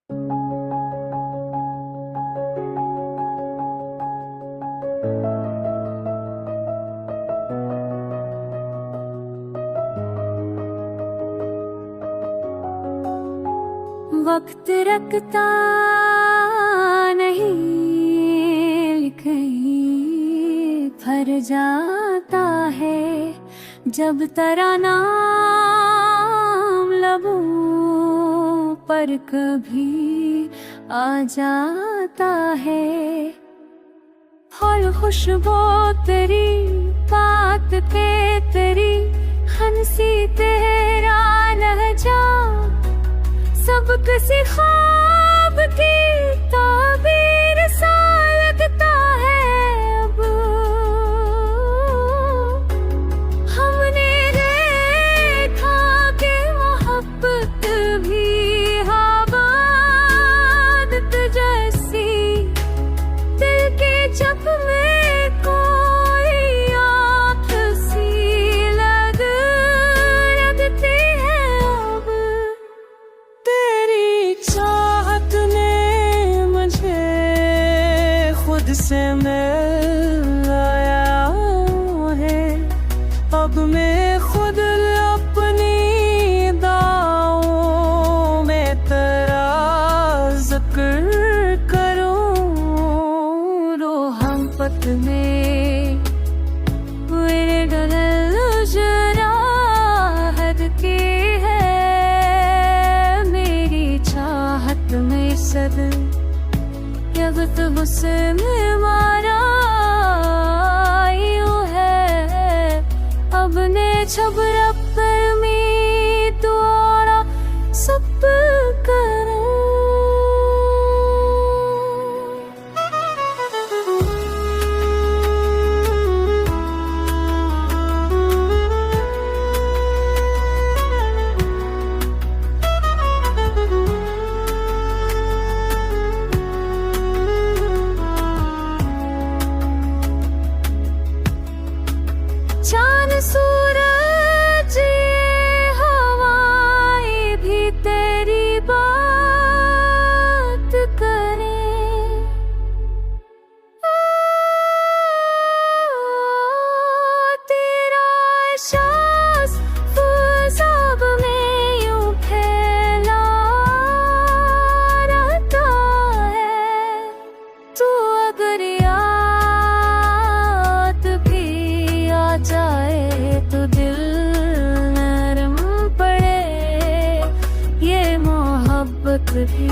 वक्त रखता नहीं, कहीं भर जाता है जब तेरा नाम लबों पर कभी आ जाता है। और खुशबू तेरी, बात पे तेरी, हंसी तेरा लहजा, सब किसी ख्वाब की ताबीर सा लगता है। अब हमने देखा कि मोहब्बत भी आबाद जैसी, दिल के जब में कोई आँख सी लगती है। अब चाहत ने मुझे खुद से मिलाया है। अब मैं खुद अपनी दावों में तेरा जिक्र करूं। रोहम पत में मेरे गल जराहत की है, चाहत में सद यगत हुस्न मारा यूं है। अब ने छब रब में द्वारा सब करो। चांद सूरज हवाएं भी तेरी बात करें। तेरा एहसास फ़ज़ाब में यूं फैला रहता है। तू अगर जाए तो दिल नरम पड़े, ये मोहब्बत भी